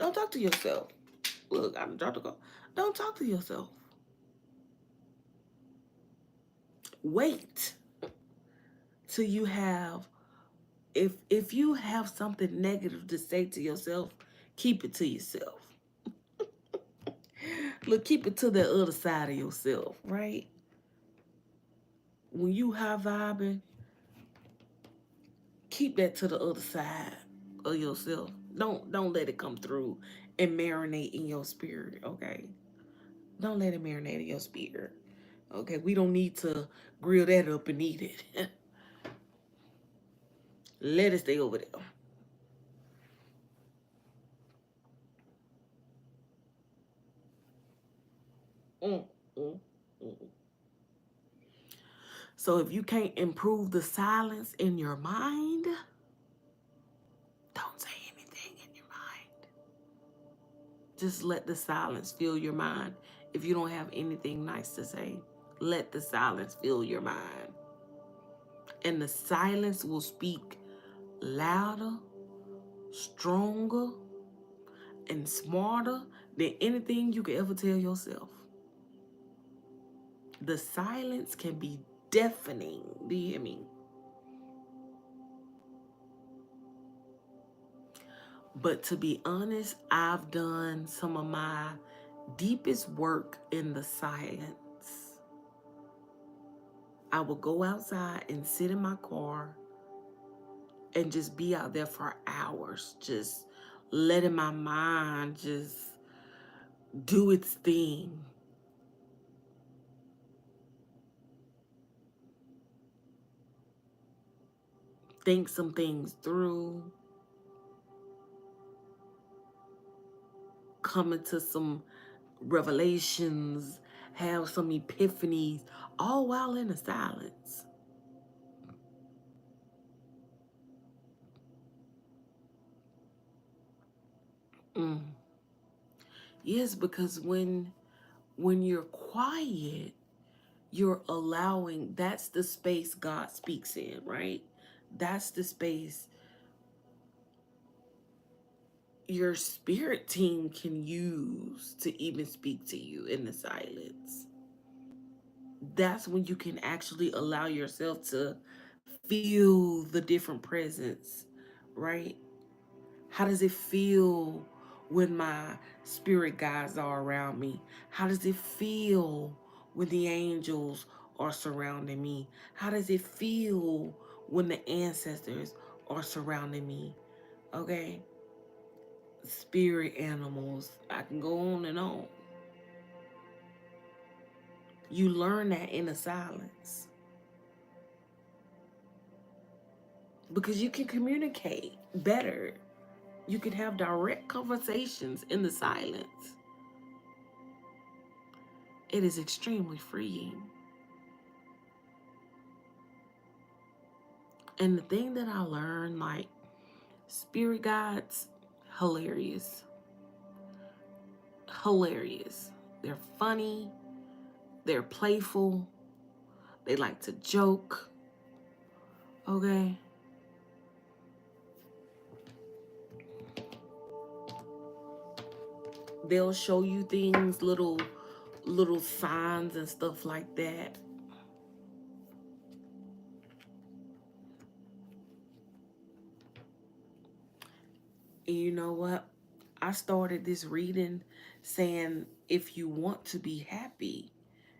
S1: Don't talk to yourself. Look, I'm trying to go. Don't talk to yourself. Wait till you have, if you have something negative to say to yourself, keep it to yourself. Look, keep it to the other side of yourself, right? When you high vibing, keep that to the other side of yourself. Don't let it come through and marinate in your spirit, okay? Don't let it marinate in your spirit. Okay, we don't need to grill that up and eat it. Let it stay over there. Mm, mm, mm. So if you can't improve the silence in your mind, don't say anything in your mind. Just let the silence fill your mind. If you don't have anything nice to say, let the silence fill your mind. And the silence will speak louder, stronger, and smarter than anything you could ever tell yourself. The silence can be deafening. Do you hear me? But to be honest, I've done some of my deepest work in the silence. I will go outside and sit in my car and just be out there for hours, just letting my mind just do its thing. Think some things through, come into some revelations, have some epiphanies, all while in the silence. Mm. Yes, because when you're quiet, you're allowing, that's the space God speaks in, right? That's the space your spirit team can use to even speak to you in the silence. That's when you can actually allow yourself to feel the different presence, right? How does it feel when my spirit guides are around me? How does it feel when the angels are surrounding me? How does it feel when the ancestors are surrounding me? Okay? Spirit animals. I can go on and on. You learn that in the silence because you can communicate better. You can have direct conversations in the silence. It is extremely freeing. And the thing that I learned, like, spirit guides, hilarious. Hilarious. They're funny, they're playful, they like to joke, okay? They'll show you things, little signs and stuff like that. And you know what? I started this reading saying if you want to be happy,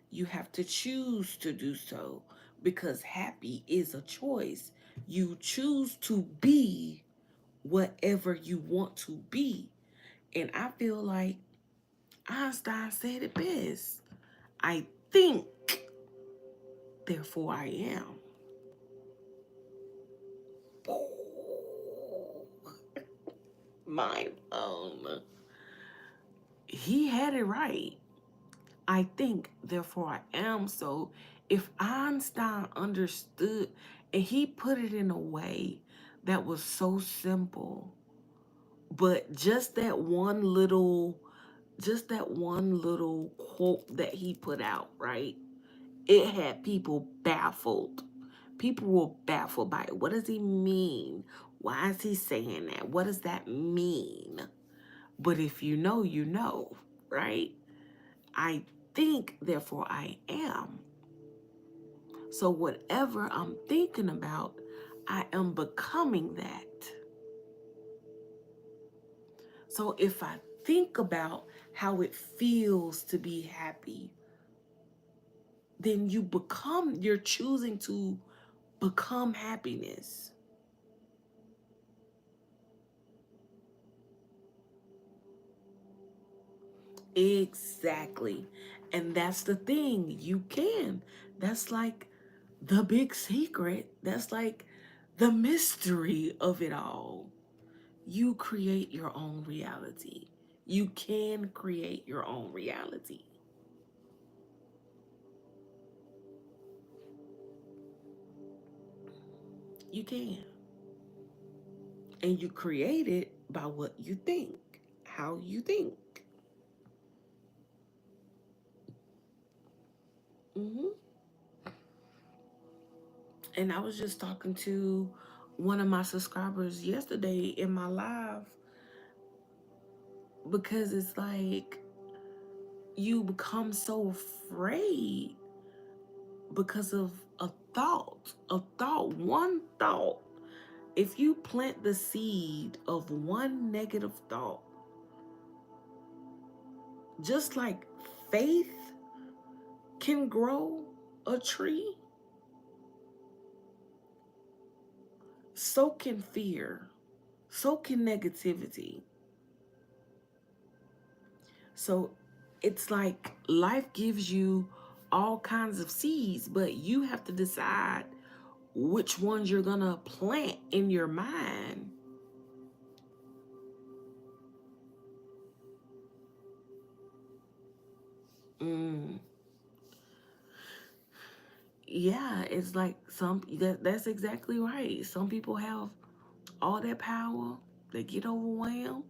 S1: you have to choose to do so. because happy is a choice. You choose to be whatever you want to be. And I feel like Einstein said it best. I think, therefore I am. Mind blown. He had it right. I think, therefore I am. So if Einstein understood and he put it in a way that was so simple, but just that one little quote that he put out, right? It had people baffled. People were baffled by it. What does he mean? Why is he saying that? What does that mean? But if you know, you know, right? I think, therefore I am. So whatever I'm thinking about, I am becoming that. So if I think about how it feels to be happy, then you're choosing to become happiness. Exactly. And that's the thing. You can. That's like the big secret. That's like the mystery of it all. You create your own reality. You can create your own reality. You can. And you create it by what you think, how you think. hmm And I was just talking to one of my subscribers yesterday in my live because it's like you become so afraid because of one thought. If you plant the seed of one negative thought, just like faith can grow a tree, so can fear, so can negativity. So it's like life gives you all kinds of seeds, but you have to decide which ones you're gonna plant in your mind. Mm, yeah, it's like that's exactly right. Some people have all that power, they get overwhelmed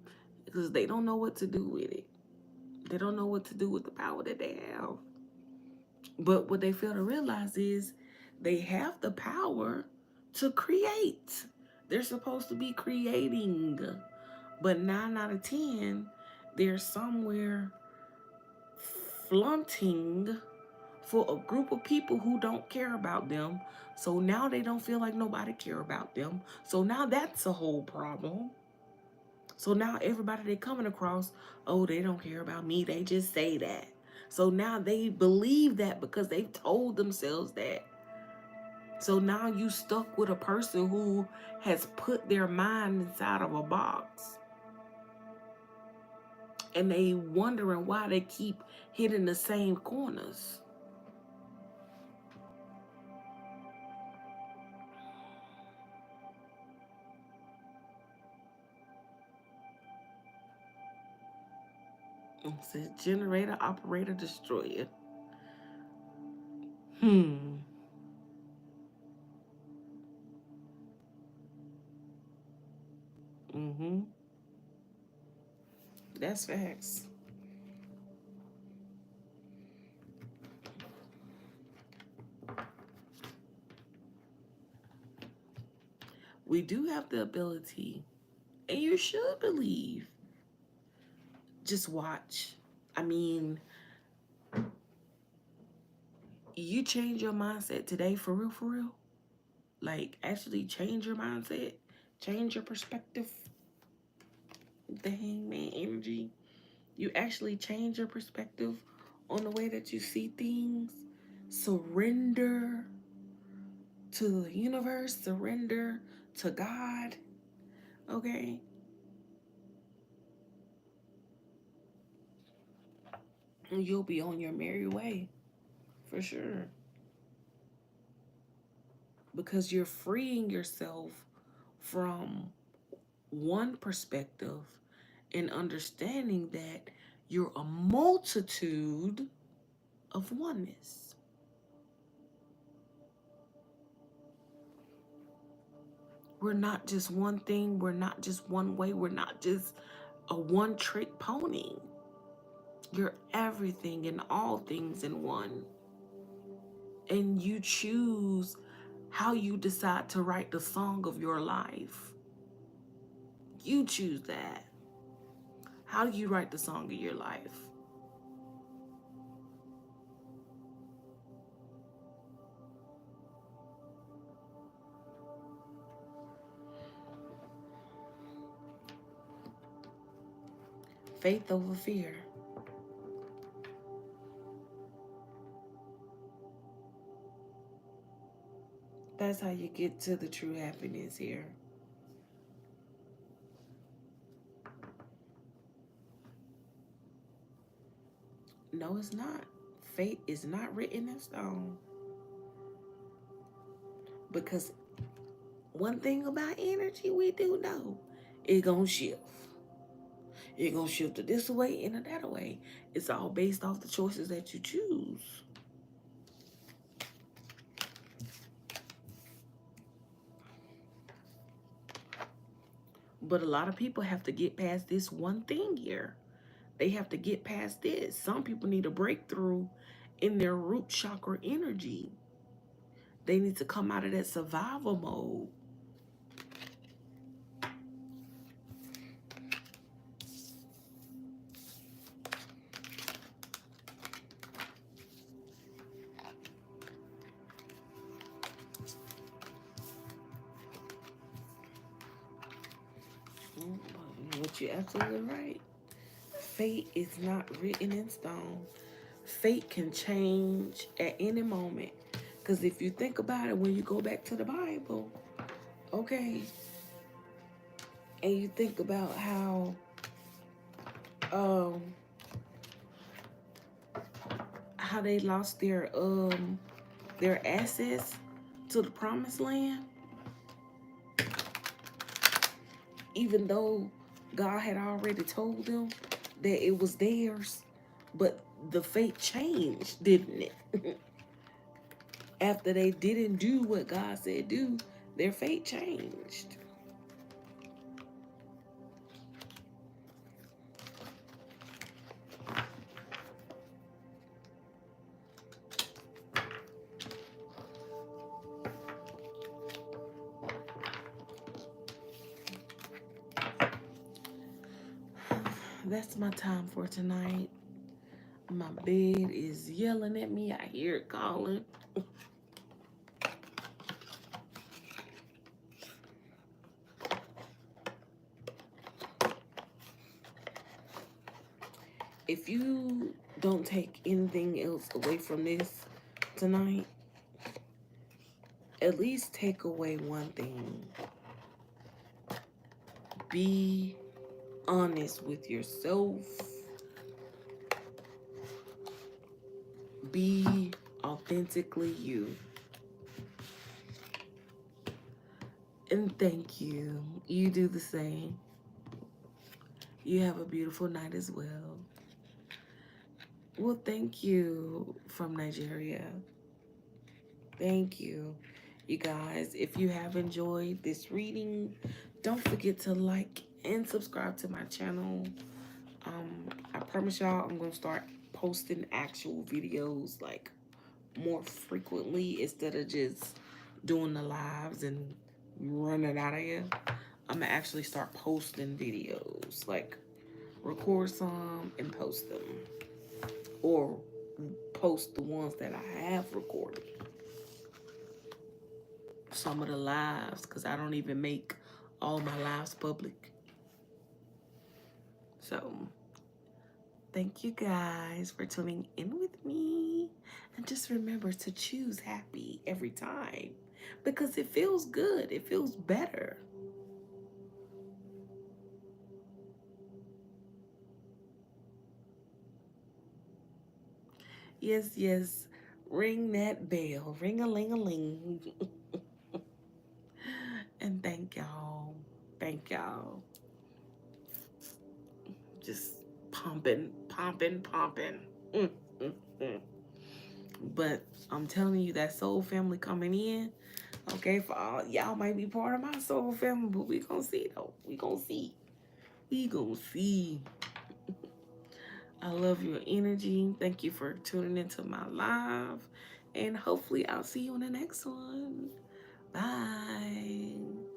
S1: because they don't know what to do with it. They don't know what to do with the power that they have. But what they fail to realize is they have the power to create. They're supposed to be creating. But 9 out of 10, they're somewhere flaunting for a group of people who don't care about them. So now they don't feel like nobody care about them. So now that's a whole problem. So now everybody they coming across, oh, they don't care about me. They just say that. So now they believe that because they've told themselves that. So now you stuck with a person who has put their mind inside of a box. And they wondering why they keep hitting the same corners. It says generator, operator, destroyer. Hmm. Mm-hmm. That's facts. We do have the ability, and you should believe. Just watch. I mean, you change your mindset today for real, for real. Like, actually change your mindset, change your perspective. The hangman energy. You actually change your perspective on the way that you see things. Surrender. to the universe, surrender to God, okay? And you'll be on your merry way, for sure. Because you're freeing yourself from one perspective and understanding that you're a multitude of oneness. We're not just one thing, we're not just one way, we're not just a one trick pony. You're everything and all things in one. And you choose how you decide to write the song of your life. You choose that. How do you write the song of your life? Faith over fear. That's how you get to the true happiness here. No, it's not. Fate is not written in stone. Because one thing about energy we do know, it gonna shift. It gonna shift to this way and to that way. It's all based off the choices that you choose. But a lot of people have to get past this one thing here. They have to get past this. Some people need a breakthrough in their root chakra energy. They need to come out of that survival mode. But you're absolutely right. Fate is not written in stone. Fate can change at any moment. Because if you think about it, when you go back to the Bible, okay, and you think about um how they lost their access to the promised land, even though God had already told them that it was theirs, but the fate changed, didn't it? After they didn't do what God said do, their fate changed. That's my time for tonight. My bed is yelling at me. I hear it calling. If you don't take anything else away from this tonight, at least take away one thing. Be honest with yourself. Be authentically you. And thank you. You do the same. You have a beautiful night as well. Well, thank you from Nigeria. Thank you. You guys, if you have enjoyed this reading, don't forget to like and subscribe to my channel. I promise y'all I'm gonna start posting actual videos like more frequently instead of just doing the lives and running out of here. I'm gonna actually start posting videos, like record some and post them, or post the ones that I have recorded. Some of the lives, because I don't even make all my lives public. So thank you guys for tuning in with me. And just remember to choose happy every time. because it feels good. It feels better. Yes, yes. Ring that bell. Ring a ling a ling. And thank y'all. Thank y'all. Just pumping, pumping, pumping. Mm, mm, mm. But I'm telling you, that soul family coming in. Okay, for all y'all might be part of my soul family, but we gonna see though. We gonna see. We gonna see. I love your energy. Thank you for tuning into my live. And hopefully I'll see you in the next one. Bye.